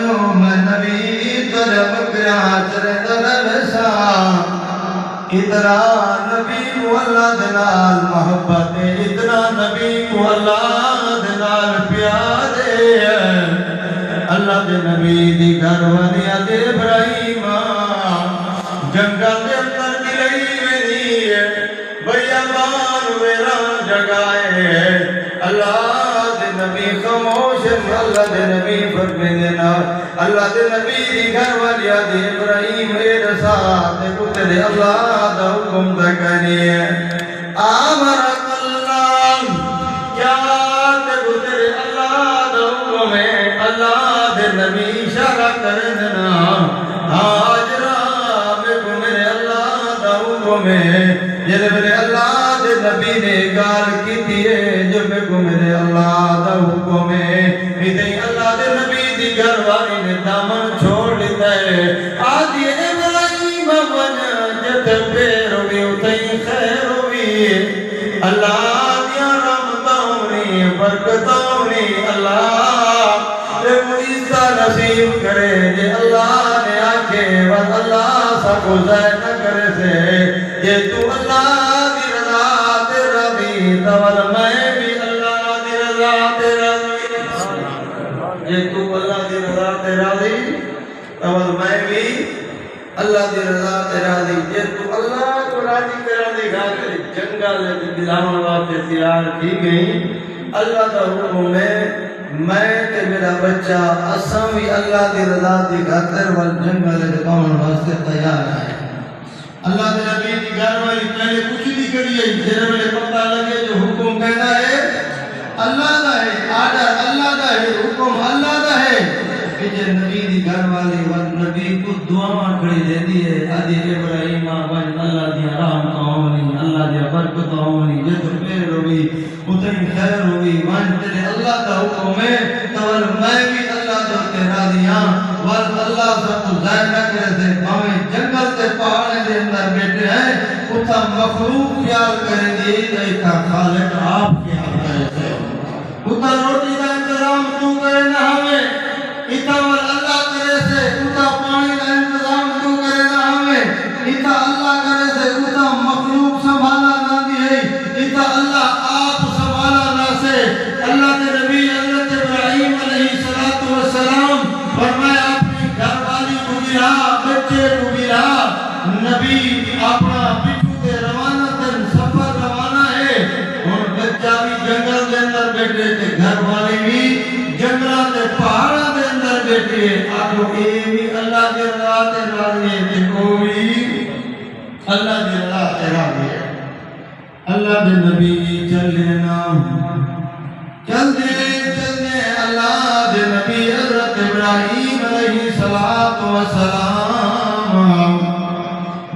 جو میں نبی تر بکریاں چرے در بسا اتنا نبی کو اللہ دلال محبت اتنا نبی کو اللہ دلال پیارے اللہ دے نبی دی گھر ونیا دے ابراہیم جنگل دے اندر گلئی وینی بیابان ویران جگائے اللہ دے نبی خاموش اللہ دے نبی فرمے دینا اللہ دے نبی دی گھر ونیا دے ابراہیم رسا دے کتے اللہ دا حکم دا کرنی ہے آمرک اللہ کیا دے کتے اللہ دا حکم ہے اللہ دے نبی اشارہ کرنا حاجرہ میں کو میرے اللہ دا حکم ہے جب میرے اللہ دے نبی نے گال کی دیئے جب میں کو میرے اللہ دا حکم ہے اتنی اللہ دے نبی دی گھر والی نے دامن چھوڑ لیتا ہے آدھی ابراہیم بنا جت پیر ہوئی اتنی خیر ہوئی اللہ دیا رحمتاؤنی برکتاؤنی اللہ عیسیٰ نصیب کرے جے اللہ نے آکھے بس اللہ سا کو ضائع نہ کرے سے جے تو اللہ دی رضا تیرا بھی تول میں بھی اللہ دی رضا تیرا بھی جے تو اللہ دی رضا تیرا بھی تول میں بھی اللہ دی رضا تیرا دی جے تو اللہ کو راضی کرا دی گھر جنگل بلاون واسطے تیار کی گئی اللہ دا حکم میں تے میرا بچہ اساں بھی اللہ دی رضا دی خاطر ول جنگل دکھاون واسطے تیار ہے اللہ دے نبی دی گھر والی پہلے کچھ نہیں کری ہے جے میرے پتہ لگے جو حکم کہنا ہے اللہ دا ہے آرڈر اللہ دا ہے حکم اللہ دا ہے کہ نبی دی گھر والی ول نبی کو دعا کھڑی دے دی ہے ادی ابراہیم بن اللہ دی رحمت ہونی اللہ دی برکت ہونی جے تو پیر ہوئی اتنی خیر ہوئی ون تیرے اللہ دا حکم ہے تول میں بھی اللہ دا تیرا دیاں ول اللہ سب کو ضائع نہ کرے سے ہمیں جنگل تے پہاڑ دے اندر بیٹھے ہیں اتھا مخلوق خیال کرے دی ایتھا خالق آپ خیال کرے سے اتھا روٹی دا انتظام تو کرے نہ ہمیں اتھا ول اللہ کرے سے اتھا پانی دا انتظام تو کرے نہ ہمیں اتھا اللہ کرے سے اتھا مخلوق سنبھالا نہ دی ہے اتھا اللہ آپ سنبھالا نہ سے اللہ کے نبی حضرت ابراہیم علیہ السلام فرمایا اپنی گھر والی کو بھی رہا بچے کو بھی رہا نبی اپنا پٹھو دے روانہ تن سفر روانہ ہے اور بچہ بھی جنگل دے اندر بیٹھے تھے گھر والی بھی جنگلہ دے پہاڑا دے اندر بیٹھے آگو اے بھی اللہ دے رضا تے راضی ہے کو بھی اللہ دے رضا تے راضی ہے اللہ دے نبی چلنا چل دے اللہ دے نبی حضرت ابراہیم علیہ السلام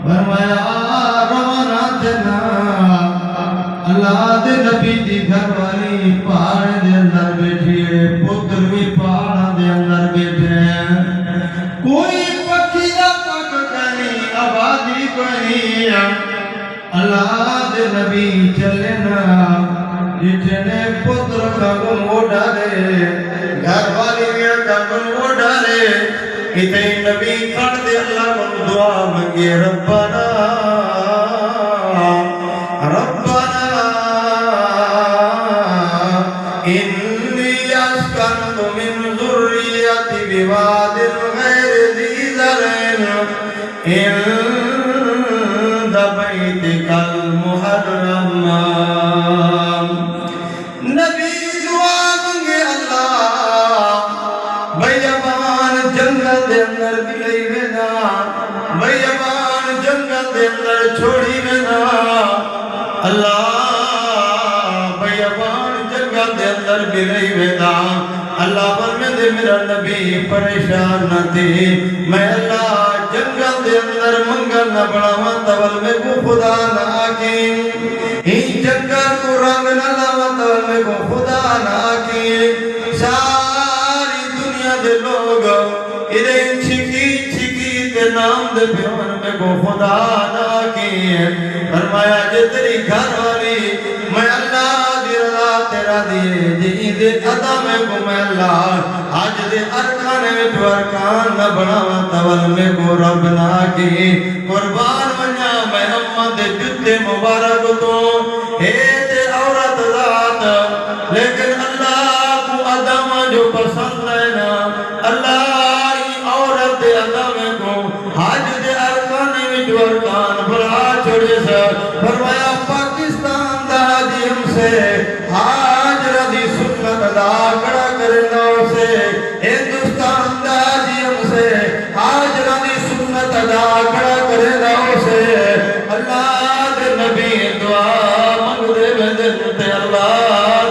فرمایا روانہ تھنا اللہ دے نبی دی گھر والی پہاڑ دے اندر بیٹھی ہے پتر بھی پہاڑ دے اندر بیٹھے ہیں کوئی پکھی دا پک نہیں آبادی کوئی اللہ دے نبی چلنا جتنے پتر کا گم اڑا رے گھر والی کا گم اڑا رے اتنے نبی کھڑ دے اللہ من دعا منگے ربنا ربنا انی اسکنت من ذریتی بواد غیر ذی زرع عند بیتک المحرم نبی دعا منگے اللہ بیابان جنگل دے اندر گلئی وینا بیابان جنگل دے اندر چھوڑی وینا اللہ بیابان جنگل دے اندر گلئی وینا اللہ فرمے دے میرا نبی پریشان نہ تھی میں اللہ جنگل دے اندر منگل نہ بڑھاواں تول میں کو خدا نہ آکی ہی جنگل کو رنگ نہ لاواں تول میں کو خدا نہ آکی ساری دنیا دے لوگ ادھے چھکی چھکی تے نام دے پیون میں کو خدا نہ آکی فرمایا جے تیری گھر والی میں اللہ دی رضا تیرا دیے جی دے عدم کو میں اللہ حج دے ارکان میں جو ارکان نہ بناوا تول میں کو رب نہ کی قربان ونیا میں اماں دے جتے مبارک تو اے تے عورت ذات لیکن اللہ کو عدم جو پسند ہے نا اللہ عورت دے عدم کو حج دے ارکان میں جو ارکان بڑا چھوڑے سا فرمایا پاکستان دا حاجی ہم سے حاجرہ دی سنت ادا کڑا کرنا سے ہندوستان دا حاجی ہم سے حاجرہ دی سنت ادا کڑا کرنا سے اللہ دے نبی دعا منگ دے بندن تے اللہ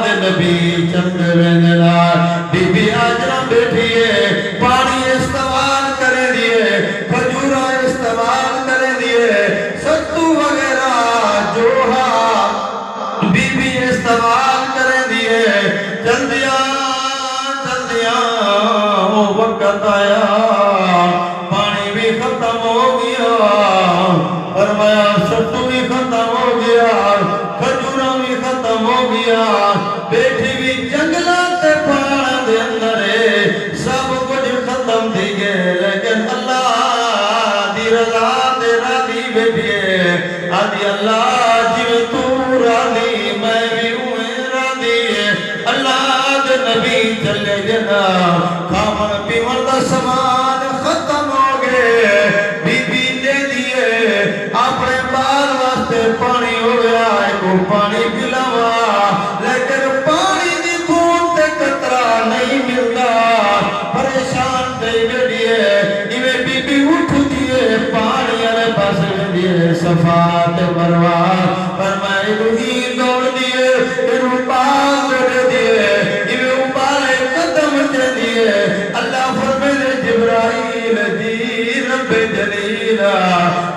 دے نبی چند بندنا بی بی حاجرہ بیٹھئے پانی استعمال کرے دیئے کھجورہ استعمال کرے دیئے ستو وغیرہ جو بی بی استعمال کرے دیئے جلدیاں وہ وقت آیا پانی بھی ختم ہو گیا فرمایا ستو بھی ختم ہو گیا کھجورہ بھی ختم ہو گیا بیٹھی بھی جنگلات پہاڑ دے اندر سب کچھ ختم تھی گئے لیکن اللہ دی رضا دے راضی بیٹھئے آدھی اللہ جی تو راضی میں بھی ہوں راضی اللہ دے نبی چلے گنا کھامن پیمن دا سامان ختم ہو گئے بی بی دے دیئے اپنے بال واسطے پانی ہو گیا کو پانی پلاوا لیکن پانی دی بوند تے قطرہ نہیں ملتا پریشان تے بیٹھئے ایویں بی بی اٹھ دیئے پانی والے پاس دیئے صفات مروہ فرمائے روحی دوڑ دیئے انہوں پاس دوڑ دیئے ایویں ابالے قدم تے دیئے اللہ فرمائے جبرائیل جی رب جلیلہ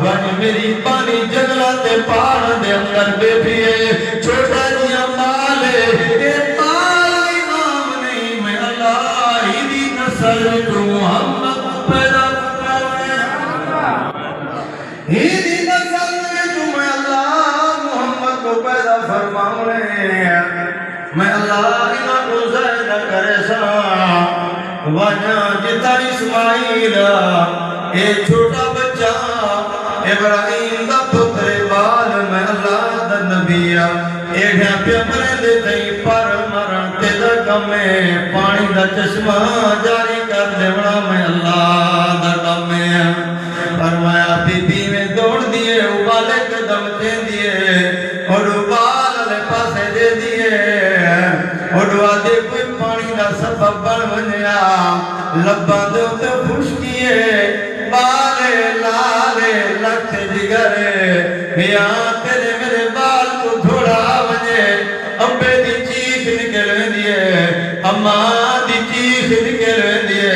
وانی میری پانی جنگلات پہاڑ دے اندر بیٹھئے چھوٹا جیا مالے اے مال امام نہیں میں اللہ ہی دی نسل تو محمد پیدا ہی دی نسل تو میں اللہ محمد کو پیدا فرماؤں میں اللہ انہاں کو زائد کرے سا وجہ جتا اسماعیل اے چھوٹا بچہ ابراہیم دا پتر بال میں اللہ دا نبی ایڈیاں پیمرے دے تئی پر مرن تے دا کمے پانی دا چشمہ جاری کر دیونا میں اللہ دا کمے فرمایا بی بی میں دوڑ دیئے ابالے قدم دے دیئے اور ابال لے پاسے دے دیئے اور وعدے کوئی پانی دا سبب بن بنیا لباں دے ہوتے خوشکیے بالے لالے لکھ جگرے میاں تیرے میرے بال کو تھوڑا بجے ابے دی چیخ نکل دیئے اماں دی چیخ نکل دیئے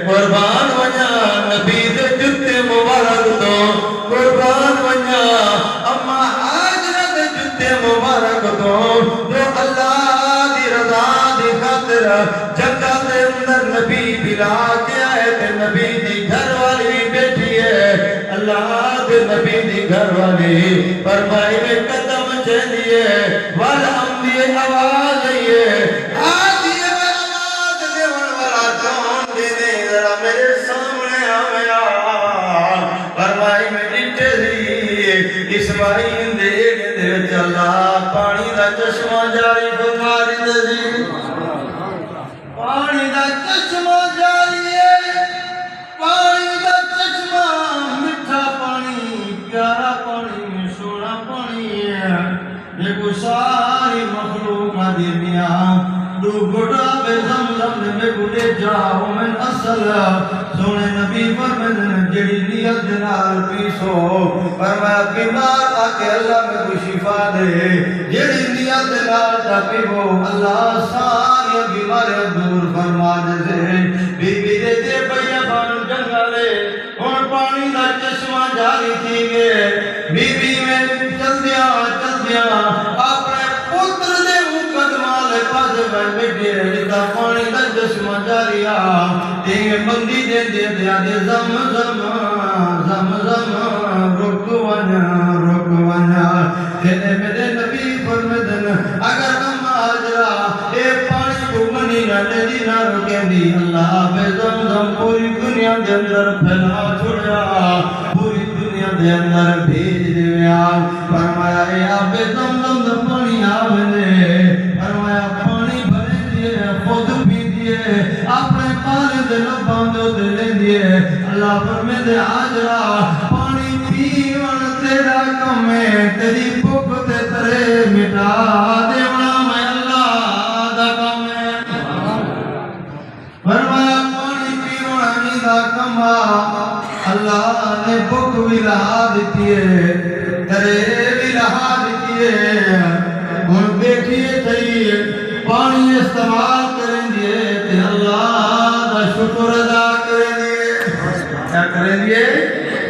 قربان ونیا نبی دے جتے مبارک تو قربان ونیا اماں حاجرہ دے جتے مبارک تو جو اللہ دی رضا دی خاطر جگہ دے اندر نبی بلا کے آئے تھے نبی دی گھر والی بیٹھی ہے اللہ دے نبی دی گھر والی فرمائی میں قدم چلیے والا امدی آواز آئیے آدھی آواز دیون والا کون دے دے ذرا میرے سامنے آیا فرمائی میں ڈٹے دی اسماعیل دے دے اللہ پانی دا چشمہ جاری فرما دے دی پانی دا چشمہ جاری ہے پانی دا چشمہ مٹھا پانی پیارا پانی سونا پانی ہے دیکھو ساری مخلوق دی میاں دو گھڑا بے زمزم میں گھڑے جاؤ من اصل سونے نبی فرمائن جڑی نیت نال پیسو فرمایا بیمار آکے اللہ میں کو شفا دے جڑی نیت نال تا پیو اللہ ساری بیماریاں دور فرما دے بی بی دے دے بھیا بانو جنگلے اور پانی دا چشمہ جاری تھی گئے بی بی میں چل دیا اپنے پتر دے مقدمہ لے پاس بیٹھے جتا پانی دا چشمہ جاری تین بندی دے دے دیا دے زم زم زم زم رک ونا تیرے میرے نبی فرمدن اگر ہم حاجرہ دے اندر پھیلا چھوڑیا پوری دنیا دے اندر بھیج دیویا فرمایا اے آب زمزم دا پانی آوے دے فرمایا پانی بھرے دیے خود پی دیے اپنے پالے دے لباں دے لے دیے اللہ فرمے دے آجرا پانی پیون تیرا کم ہے تیری بھوک تے ترے مٹا دیونا میں اللہ دا کم ہے فرمایا پانی پیونا نہیں دا کم اللہ نے بھوک بھی لہا دیتی ہے ترے بھی لہا دیتی ہے ہن بیٹھیے تھئی پانی استعمال کریں دیے تے اللہ دا شکر ادا کریں دیے کیا کریں دیے